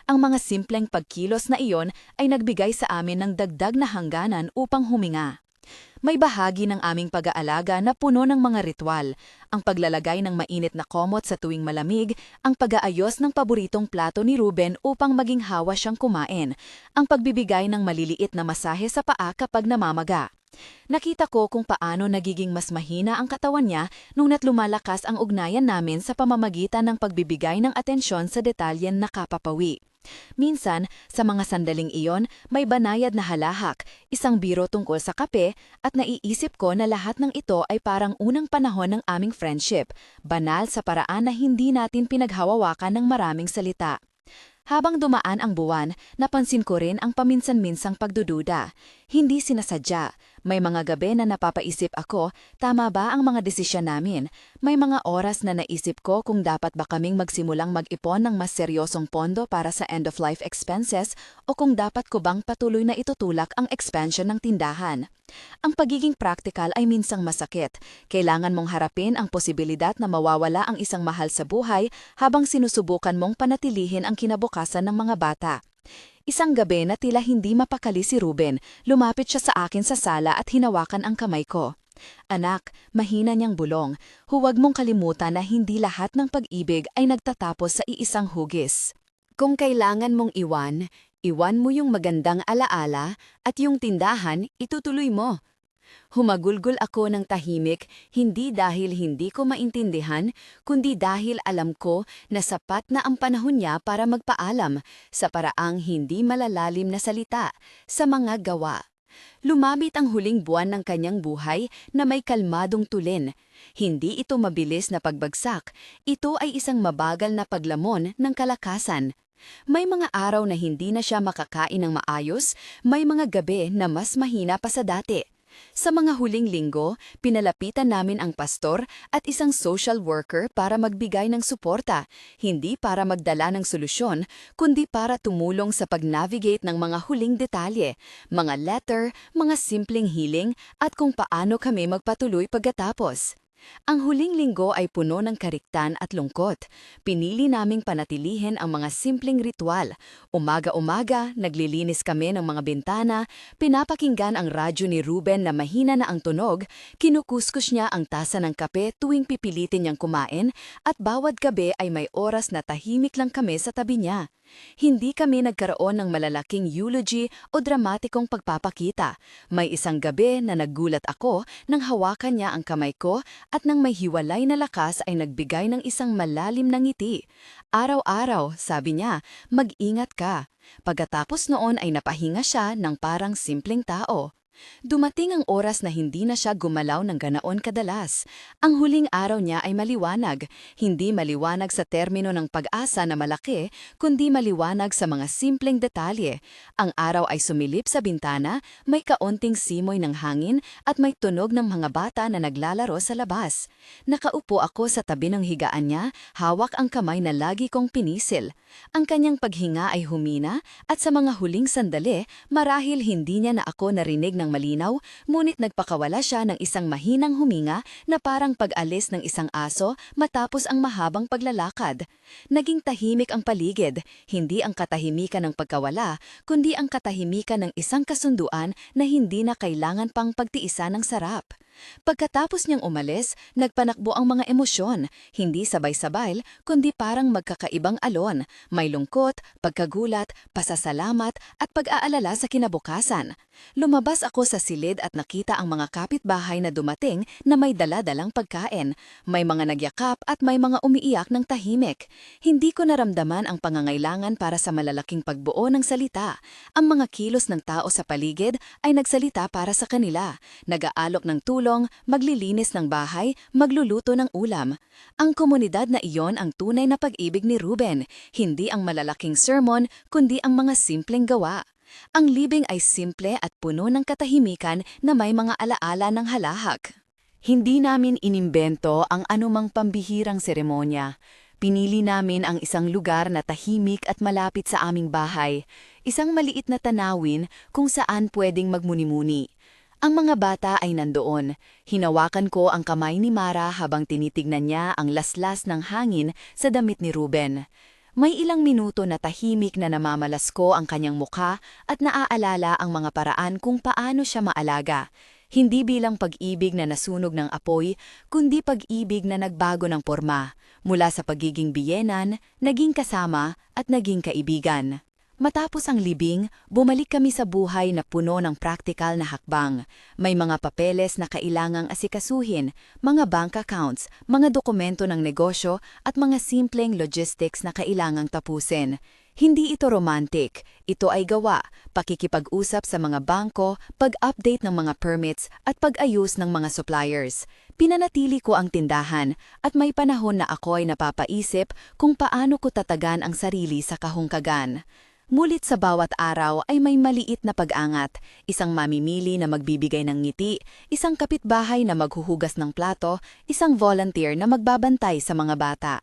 Ang mga simpleng pagkilos na iyon ay nagbigay sa amin ng dagdag na hangganan upang huminga. May bahagi ng aming pag-aalaga na puno ng mga ritual, ang paglalagay ng mainit na komot sa tuwing malamig, ang pag-aayos ng paboritong plato ni Ruben upang maging hawa siyang kumain, ang pagbibigay ng maliliit na masahe sa paa kapag namamaga. Nakita ko kung paano nagiging mas mahina ang katawan niya nung lumalakas ang ugnayan namin sa pamamagitan ng pagbibigay ng atensyon sa detalyen na kapapawi. Minsan, sa mga sandaling iyon, may banayad na halahak, isang biro tungkol sa kape, at naiisip ko na lahat ng ito ay parang unang panahon ng aming friendship, banal sa paraan na hindi natin pinaghawawakan ng maraming salita. Habang dumaan ang buwan, napansin ko rin ang paminsan-minsang pagdududa. Hindi sinasadya. May mga gabi na napapaisip ako, tama ba ang mga desisyon namin? May mga oras na naisip ko kung dapat ba kaming magsimulang mag-ipon ng mas seryosong pondo para sa end-of-life expenses o kung dapat ko bang patuloy na itutulak ang expansion ng tindahan. Ang pagiging practical ay minsang masakit. Kailangan mong harapin ang posibilidad na mawawala ang isang mahal sa buhay habang sinusubukan mong panatilihin ang kinabukasan ng mga bata. Isang gabi na tila hindi mapakali si Ruben, lumapit siya sa akin sa sala at hinawakan ang kamay ko. Anak, mahina niyang bulong, huwag mong kalimutan na hindi lahat ng pag-ibig ay nagtatapos sa iisang hugis. Kung kailangan mong iwan mo yung magandang alaala at yung tindahan, itutuloy mo. Humagulgol ako ng tahimik, hindi dahil hindi ko maintindihan, kundi dahil alam ko na sapat na ang panahon niya para magpaalam sa paraang hindi malalalim na salita, sa mga gawa. Lumapit ang huling buwan ng kanyang buhay na may kalmadong tulin. Hindi ito mabilis na pagbagsak, ito ay isang mabagal na paglamon ng kalakasan. May mga araw na hindi na siya makakain ng maayos, may mga gabi na mas mahina pa sa dati. Sa mga huling linggo, pinalapitan namin ang pastor at isang social worker para magbigay ng suporta, hindi para magdala ng solusyon, kundi para tumulong sa pag-navigate ng mga huling detalye, mga letter, mga simpleng healing, at kung paano kami magpatuloy pagkatapos. Ang huling linggo ay puno ng kariktan at lungkot. Pinili naming panatilihin ang mga simpleng ritual. Umaga-umaga, naglilinis kami ng mga bintana, pinapakinggan ang radyo ni Ruben na mahina na ang tunog, kinukuskus niya ang tasa ng kape tuwing pipilitin niyang kumain, at bawat gabi ay may oras na tahimik lang kami sa tabi niya. Hindi kami nagkaroon ng malalaking eulogy o dramatikong pagpapakita. May isang gabi na naggulat ako nang hawakan niya ang kamay ko at nang may hiwalay na lakas ay nagbigay ng isang malalim na ngiti. Araw-araw, sabi niya, mag-ingat ka. Pagkatapos noon ay napahinga siya ng parang simpleng tao. Dumating ang oras na hindi na siya gumalaw ng ganaon kadalas. Ang huling araw niya ay maliwanag, hindi maliwanag sa termino ng pag-asa na malaki, kundi maliwanag sa mga simpleng detalye. Ang araw ay sumilip sa bintana, may kaunting simoy ng hangin at may tunog ng mga bata na naglalaro sa labas. Nakaupo ako sa tabi ng higaan niya, hawak ang kamay na lagi kong pinisil. Ang kanyang paghinga ay humina at sa mga huling sandali, marahil hindi niya na ako narinig ng malinaw, ngunit nagpakawala siya ng isang mahinang huminga na parang pag-alis ng isang aso matapos ang mahabang paglalakad. Naging tahimik ang paligid, hindi ang katahimikan ng pagkawala, kundi ang katahimikan ng isang kasunduan na hindi na kailangan pang pagtiisan ng sarap. Pagkatapos niyang umalis, nagpanakbo ang mga emosyon, hindi sabay-sabay, kundi parang magkakaibang alon, may lungkot, pagkagulat, pasasalamat at pag-aalala sa kinabukasan. Lumabas ako sa silid at nakita ang mga kapitbahay na dumating na may dala-dalang pagkain, may mga nagyakap at may mga umiiyak ng tahimik. Hindi ko naramdaman ang pangangailangan para sa malalaking pagbuo ng salita. Ang mga kilos ng tao sa paligid ay nagsalita para sa kanila, nag-aalok ng tulong, maglilinis ng bahay, magluluto ng ulam. Ang komunidad na iyon ang tunay na pag-ibig ni Ruben, hindi ang malalaking sermon, kundi ang mga simpleng gawa. Ang libing ay simple at puno ng katahimikan na may mga alaala ng halahak. Hindi namin inimbento ang anumang pambihirang seremonya. Pinili namin ang isang lugar na tahimik at malapit sa aming bahay, isang maliit na tanawin kung saan pwedeng magmuni-muni. Ang mga bata ay nandoon. Hinawakan ko ang kamay ni Mara habang tinitignan niya ang laslas ng hangin sa damit ni Ruben. May ilang minuto na tahimik na namamalas ko ang kanyang mukha at naaalala ang mga paraan kung paano siya maalaga. Hindi bilang pag-ibig na nasunog ng apoy, kundi pag-ibig na nagbago ng porma, mula sa pagiging biyenan, naging kasama at naging kaibigan. Matapos ang libing, bumalik kami sa buhay na puno ng praktikal na hakbang. May mga papeles na kailangang asikasuhin, mga bank accounts, mga dokumento ng negosyo at mga simpleng logistics na kailangang tapusin. Hindi ito romantic, ito ay gawa, pakikipag-usap sa mga bangko, pag-update ng mga permits at pag-ayos ng mga suppliers. Pinanatili ko ang tindahan at may panahon na ako ay napapaisip kung paano ko tatagan ang sarili sa kahungkagan. Mulit sa bawat araw ay may maliit na pag-angat, isang mamimili na magbibigay ng ngiti, isang kapitbahay na maghuhugas ng plato, isang volunteer na magbabantay sa mga bata.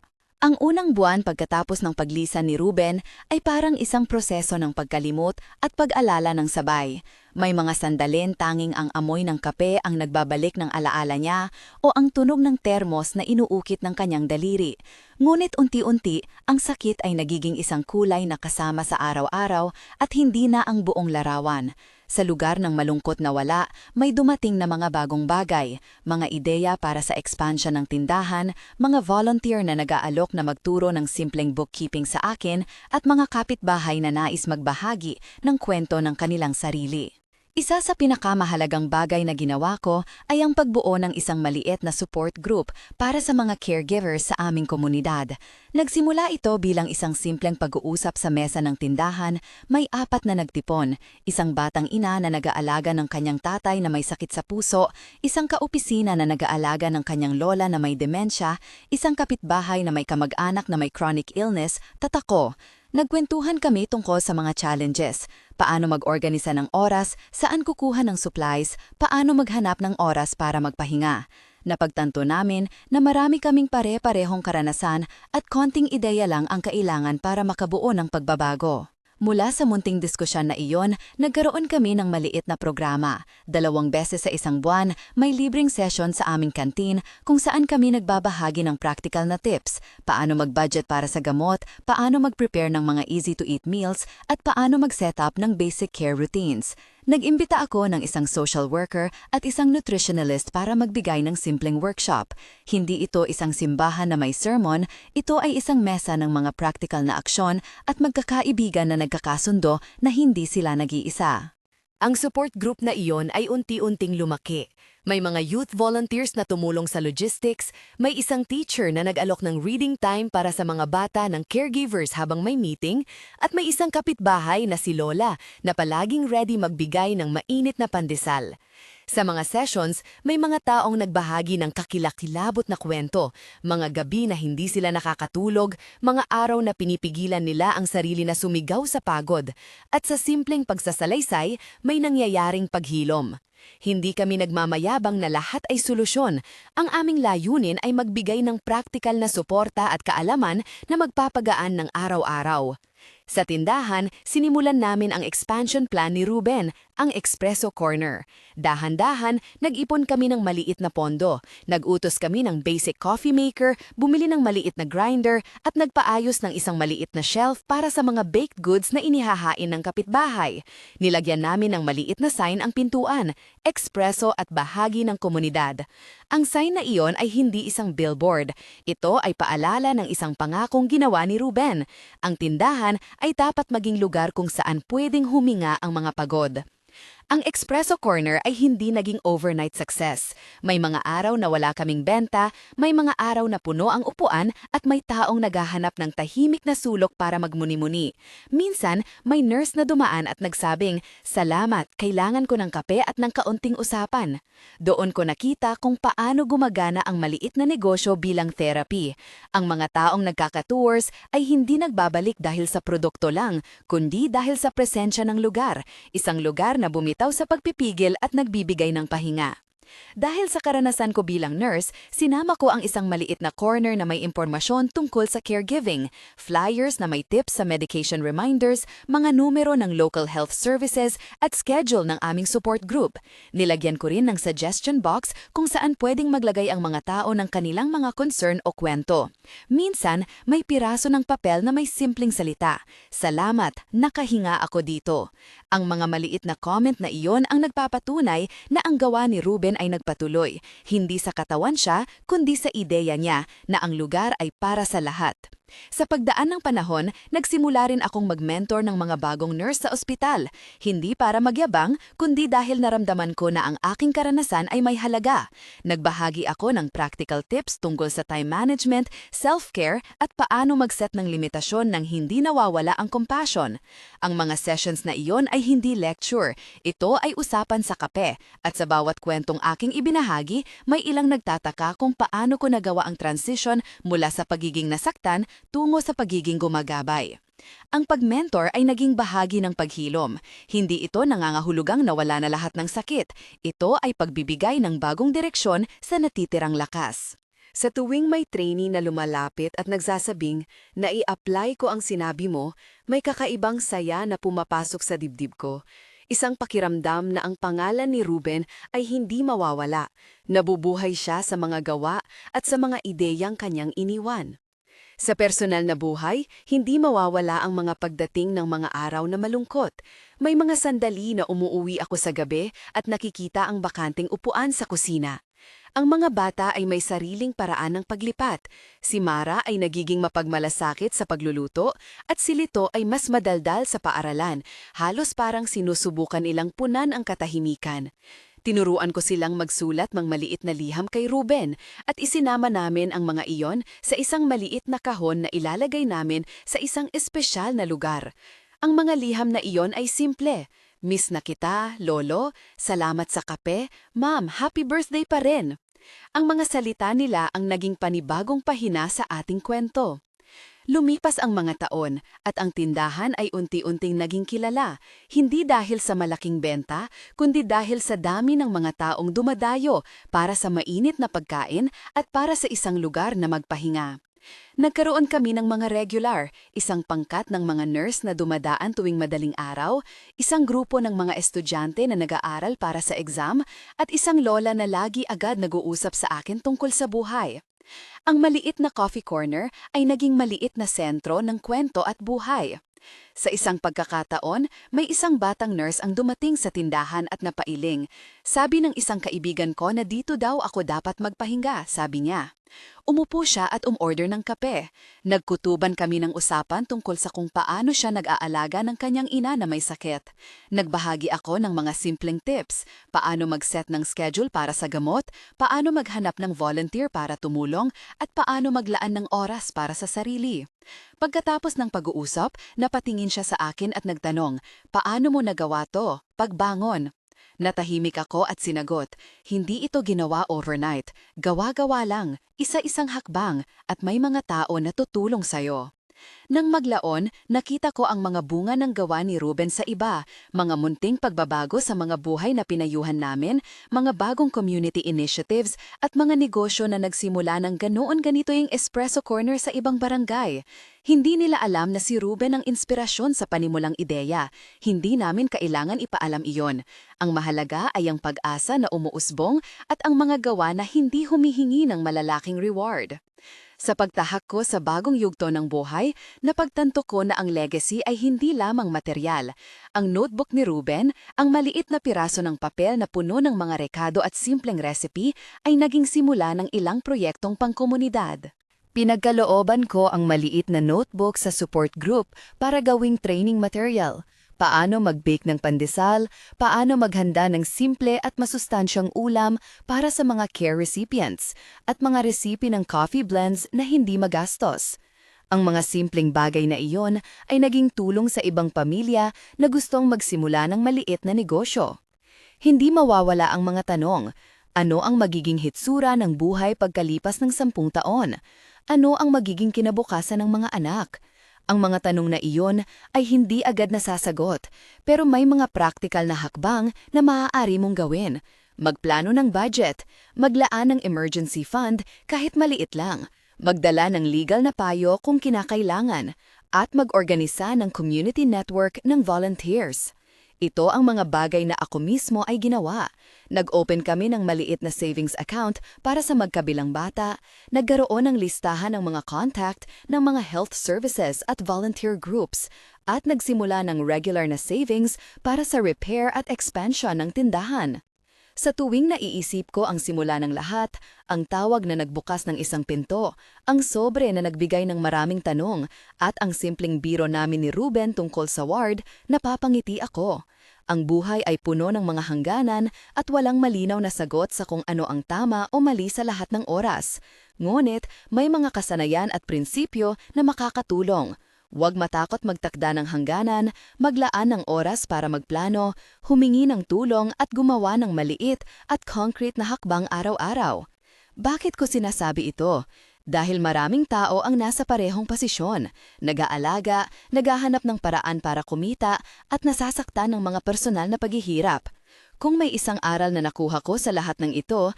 Ang unang buwan pagkatapos ng paglisan ni Ruben ay parang isang proseso ng pagkalimot at pag-alala ng sabay. May mga sandalin tanging ang amoy ng kape ang nagbabalik ng alaala niya o ang tunog ng termos na inuukit ng kanyang daliri. Ngunit unti-unti, ang sakit ay nagiging isang kulay na kasama sa araw-araw at hindi na ang buong larawan. Sa lugar ng malungkot na wala, may dumating na mga bagong bagay, mga ideya para sa expansion ng tindahan, mga volunteer na nag-aalok na magturo ng simpleng bookkeeping sa akin at mga kapitbahay na nais magbahagi ng kwento ng kanilang sarili. Isa sa pinakamahalagang bagay na ginawa ko ay ang pagbuo ng isang maliit na support group para sa mga caregivers sa aming komunidad. Nagsimula ito bilang isang simpleng pag-uusap sa mesa ng tindahan, may 4 na nagtipon, isang batang ina na nag-aalaga ng kanyang tatay na may sakit sa puso, isang kaopisina na nag-aalaga ng kanyang lola na may demensya, isang kapitbahay na may kamag-anak na may chronic illness, tatako. Nagkwentuhan kami tungkol sa mga challenges, paano mag-organisa ng oras, saan kukuha ng supplies, paano maghanap ng oras para magpahinga. Napagtanto namin na marami kaming pare-parehong karanasan at konting ideya lang ang kailangan para makabuo ng pagbabago. Mula sa munting diskusyon na iyon, nagkaroon kami ng maliit na programa. 2 beses sa isang buwan, may libreng session sa aming kantin kung saan kami nagbabahagi ng practical na tips, paano mag-budget para sa gamot, paano mag-prepare ng mga easy-to-eat meals, at paano mag-setup ng basic care routines. Nag-imbita ako ng isang social worker at isang nutritionalist para magbigay ng simpleng workshop. Hindi ito isang simbahan na may sermon, ito ay isang mesa ng mga practical na aksyon at magkakaibigan na nagkakasundo na hindi sila nag-iisa. Ang support group na iyon ay unti-unting lumaki. May mga youth volunteers na tumulong sa logistics, may isang teacher na nag-alok ng reading time para sa mga bata ng caregivers habang may meeting, at may isang kapitbahay na si Lola na palaging ready magbigay ng mainit na pandesal. Sa mga sessions, may mga taong nagbahagi ng kakilakilabot na kwento, mga gabi na hindi sila nakakatulog, mga araw na pinipigilan nila ang sarili na sumigaw sa pagod, at sa simpleng pagsasalaysay, may nangyayaring paghilom. Hindi kami nagmamayabang na lahat ay solusyon. Ang aming layunin ay magbigay ng praktikal na suporta at kaalaman na magpapagaan ng araw-araw. Sa tindahan, sinimulan namin ang expansion plan ni Ruben, ang Espresso Corner. Dahan-dahan, nag-ipon kami ng maliit na pondo. Nag-utos kami ng basic coffee maker, bumili ng maliit na grinder, at nagpaayos ng isang maliit na shelf para sa mga baked goods na inihahain ng kapitbahay. Nilagyan namin ng maliit na sign ang pintuan, espresso at bahagi ng komunidad. Ang sign na iyon ay hindi isang billboard. Ito ay paalala ng isang pangakong ginawa ni Ruben. Ang tindahan ay dapat maging lugar kung saan pwedeng huminga ang mga pagod. Ang Espresso Corner ay hindi naging overnight success. May mga araw na wala kaming benta, may mga araw na puno ang upuan at may taong naghahanap ng tahimik na sulok para magmuni-muni. Minsan, may nurse na dumaan at nagsabing, "Salamat, kailangan ko ng kape at ng kaunting usapan." Doon ko nakita kung paano gumagana ang maliit na negosyo bilang therapy. Ang mga taong nagkaka-tours ay hindi nagbabalik dahil sa produkto lang, kundi dahil sa presensya ng lugar, isang lugar na bumitaw sa pagpipigil at nagbibigay ng pahinga. Dahil sa karanasan ko bilang nurse, sinama ko ang isang maliit na corner na may impormasyon tungkol sa caregiving, flyers na may tips sa medication reminders, mga numero ng local health services at schedule ng aming support group. Nilagyan ko rin ng suggestion box kung saan pwedeng maglagay ang mga tao ng kanilang mga concern o kwento. Minsan, may piraso ng papel na may simpleng salita, "Salamat, nakahinga ako dito." Ang mga maliit na comment na iyon ang nagpapatunay na ang gawa ni Ruben ay nagpatuloy. Hindi sa katawan siya, kundi sa ideya niya na ang lugar ay para sa lahat. Sa pagdaan ng panahon, nagsimula rin akong mag-mentor ng mga bagong nurse sa ospital. Hindi para magyabang, kundi dahil naramdaman ko na ang aking karanasan ay may halaga. Nagbahagi ako ng practical tips tungkol sa time management, self-care, at paano mag-set ng limitasyon nang hindi nawawala ang compassion. Ang mga sessions na iyon ay hindi lecture. Ito ay usapan sa kape. At sa bawat kwentong aking ibinahagi, may ilang nagtataka kung paano ko nagawa ang transition mula sa pagiging nasaktan tungo sa pagiging gumagabay. Ang pag-mentor ay naging bahagi ng paghilom. Hindi ito nangangahulugang nawala na lahat ng sakit. Ito ay pagbibigay ng bagong direksyon sa natitirang lakas. Sa tuwing may trainee na lumalapit at nagsasabing na i-apply ko ang sinabi mo, may kakaibang saya na pumapasok sa dibdib ko. Isang pakiramdam na ang pangalan ni Ruben ay hindi mawawala. Nabubuhay siya sa mga gawa at sa mga ideyang kanyang iniwan. Sa personal na buhay, hindi mawawala ang mga pagdating ng mga araw na malungkot. May mga sandali na umuuwi ako sa gabi at nakikita ang bakanting upuan sa kusina. Ang mga bata ay may sariling paraan ng paglipat. Si Mara ay nagiging mapagmalasakit sa pagluluto at si Lito ay mas madaldal sa paaralan. Halos parang sinusubukan ilang punan ang katahimikan. Tinuruan ko silang magsulat ng maliit na liham kay Ruben at isinama namin ang mga iyon sa isang maliit na kahon na ilalagay namin sa isang espesyal na lugar. Ang mga liham na iyon ay simple. "Miss na kita, Lolo. Salamat sa kape. Ma'am, happy birthday pa rin." Ang mga salita nila ang naging panibagong pahina sa ating kwento. Lumipas ang mga taon at ang tindahan ay unti-unting naging kilala, hindi dahil sa malaking benta, kundi dahil sa dami ng mga taong dumadayo para sa mainit na pagkain at para sa isang lugar na magpahinga. Nagkaroon kami ng mga regular, isang pangkat ng mga nurse na dumadaan tuwing madaling araw, isang grupo ng mga estudyante na nag-aaral para sa exam, at isang lola na lagi agad nag-uusap sa akin tungkol sa buhay. Ang maliit na coffee corner ay naging maliit na sentro ng kwento at buhay. Sa isang pagkakataon, may isang batang nurse ang dumating sa tindahan at napailing. Sabi ng isang kaibigan ko na dito daw ako dapat magpahinga, sabi niya. Umupo siya at umorder ng kape. Nagkutuban kami ng usapan tungkol sa kung paano siya nag-aalaga ng kanyang ina na may sakit. Nagbahagi ako ng mga simpleng tips, paano mag-set ng schedule para sa gamot, paano maghanap ng volunteer para tumulong, at paano maglaan ng oras para sa sarili. Pagkatapos ng pag-uusap, napatingin siya sa akin at nagtanong, paano mo nagawa to? Pagbangon. Natahimik ako at sinagot, hindi ito ginawa overnight, gawa-gawa lang, isa-isang hakbang, at may mga tao na tutulong sa'yo. Nang maglaon, nakita ko ang mga bunga ng gawa ni Ruben sa iba, mga munting pagbabago sa mga buhay na pinayuhan namin, mga bagong community initiatives, at mga negosyo na nagsimula ng ganoon ganito yung espresso corner sa ibang barangay. Hindi nila alam na si Ruben ang inspirasyon sa panimulang ideya. Hindi namin kailangan ipaalam iyon. Ang mahalaga ay ang pag-asa na umuusbong at ang mga gawa na hindi humihingi ng malalaking reward. Sa pagtahak ko sa bagong yugto ng buhay, napagtanto ko na ang legacy ay hindi lamang material. Ang notebook ni Ruben, ang maliit na piraso ng papel na puno ng mga rekado at simpleng recipe, ay naging simula ng ilang proyektong pangkomunidad. Pinagkalooban ko ang maliit na notebook sa support group para gawing training material. Paano mag-bake ng pandesal, paano maghanda ng simple at masustansyang ulam para sa mga care recipients, at mga resipe ng coffee blends na hindi magastos. Ang mga simpleng bagay na iyon ay naging tulong sa ibang pamilya na gustong magsimula ng maliit na negosyo. Hindi mawawala ang mga tanong, ano ang magiging hitsura ng buhay pagkalipas ng 10 taon? Ano ang magiging kinabukasan ng mga anak? Ang mga tanong na iyon ay hindi agad nasasagot, pero may mga praktikal na hakbang na maaari mong gawin. Magplano ng budget, maglaan ng emergency fund kahit maliit lang, magdala ng legal na payo kung kinakailangan, at mag-organisa ng community network ng volunteers. Ito ang mga bagay na ako mismo ay ginawa. Nag-open kami ng maliit na savings account para sa magkabilang bata, nagkaroon ng listahan ng mga contact ng mga health services at volunteer groups, at nagsimula ng regular na savings para sa repair at expansion ng tindahan. Sa tuwing naiisip ko ang simula ng lahat, ang tawag na nagbukas ng isang pinto, ang sobre na nagbigay ng maraming tanong, at ang simpleng biro namin ni Ruben tungkol sa ward, napapangiti ako. Ang buhay ay puno ng mga hangganan at walang malinaw na sagot sa kung ano ang tama o mali sa lahat ng oras. Ngunit may mga kasanayan at prinsipyo na makakatulong. Huwag matakot magtakda ng hangganan, maglaan ng oras para magplano, humingi ng tulong at gumawa ng maliit at concrete na hakbang araw-araw. Bakit ko sinasabi ito? Dahil maraming tao ang nasa parehong posisyon, nag-aalaga, naghahanap ng paraan para kumita at nasasaktan ng mga personal na paghihirap. Kung may isang aral na nakuha ko sa lahat ng ito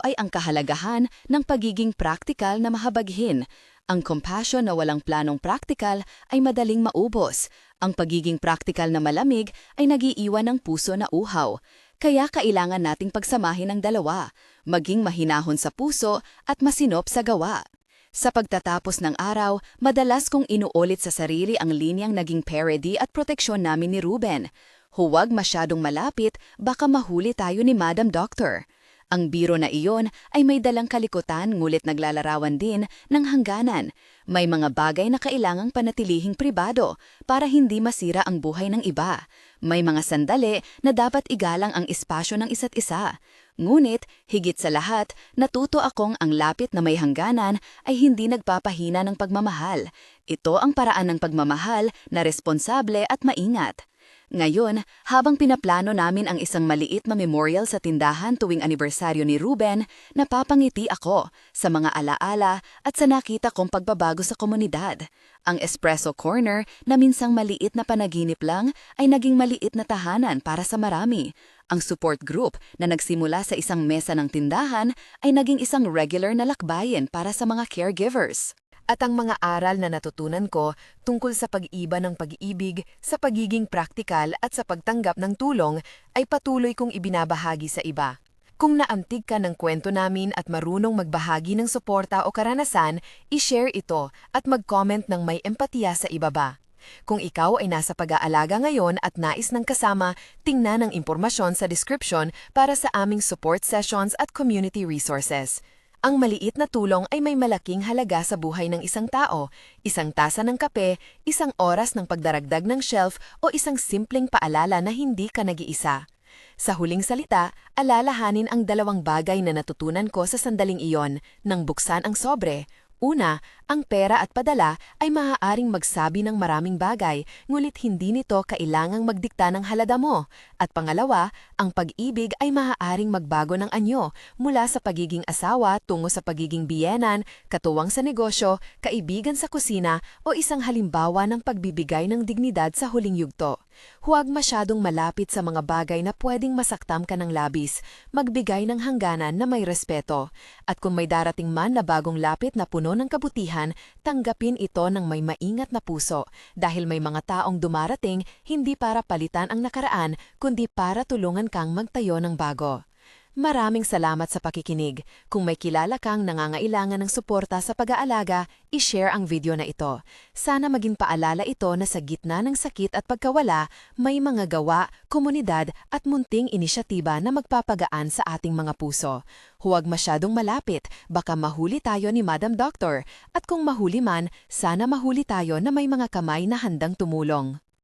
ay ang kahalagahan ng pagiging praktikal na mahabaghin. Ang compassion na walang planong praktikal ay madaling maubos. Ang pagiging praktikal na malamig ay nagiiwan ng puso na uhaw. Kaya kailangan nating pagsamahin ang dalawa, maging mahinahon sa puso at masinop sa gawa. Sa pagtatapos ng araw, madalas kong inuulit sa sarili ang linyang naging parody at proteksyon namin ni Ruben. Huwag masyadong malapit, baka mahuli tayo ni Madam Doctor. Ang biro na iyon ay may dalang kalikutan ngulit naglalarawan din ng hangganan. May mga bagay na kailangang panatilihing pribado para hindi masira ang buhay ng iba. May mga sandali na dapat igalang ang espasyo ng isa't isa. Ngunit, higit sa lahat, natuto akong ang lapit na may hangganan ay hindi nagpapahina ng pagmamahal. Ito ang paraan ng pagmamahal na responsable at maingat. Ngayon, habang pinaplano namin ang isang maliit na memorial sa tindahan tuwing anibersaryo ni Ruben, napapangiti ako sa mga alaala at sa nakita kong pagbabago sa komunidad. Ang espresso corner na minsang maliit na panaginip lang ay naging maliit na tahanan para sa marami. Ang support group na nagsimula sa isang mesa ng tindahan ay naging isang regular na lakbayin para sa mga caregivers. At ang mga aral na natutunan ko tungkol sa pag-iba ng pag-ibig, sa pagiging praktikal at sa pagtanggap ng tulong ay patuloy kong ibinabahagi sa iba. Kung naantig ka ng kwento namin at marunong magbahagi ng suporta o karanasan, i-share ito at mag-comment ng may empatiya sa ibaba. Kung ikaw ay nasa pag-aalaga ngayon at nais ng kasama, tingnan ang impormasyon sa description para sa aming support sessions at community resources. Ang maliit na tulong ay may malaking halaga sa buhay ng isang tao, isang tasa ng kape, isang oras ng pagdaragdag ng shelf o isang simpleng paalala na hindi ka nag-iisa. Sa huling salita, alalahanin ang dalawang bagay na natutunan ko sa sandaling iyon nang buksan ang sobre. Una, ang pera at padala ay maaaring magsabi ng maraming bagay, ngunit hindi nito kailangang magdikta ng halaga mo. At pangalawa, ang pag-ibig ay maaaring magbago ng anyo mula sa pagiging asawa tungo sa pagiging biyenan, katuwang sa negosyo, kaibigan sa kusina o isang halimbawa ng pagbibigay ng dignidad sa huling yugto. Huwag masyadong malapit sa mga bagay na pwedeng masaktam ka ng labis, magbigay ng hangganan na may respeto. At kung may darating man na bagong lapit na puno ng kabutihan, tanggapin ito ng may maingat na puso dahil may mga taong dumarating hindi para palitan ang nakaraan kundi para tulungan kang magtayo ng bago. Maraming salamat sa pakikinig. Kung may kilala kang nangangailangan ng suporta sa pag-aalaga, i-share ang video na ito. Sana maging paalala ito na sa gitna ng sakit at pagkawala, may mga gawa, komunidad at munting inisyatiba na magpapagaan sa ating mga puso. Huwag masyadong malapit, baka mahuli tayo ni Madam Doctor. At kung mahuli man, sana mahuli tayo na may mga kamay na handang tumulong.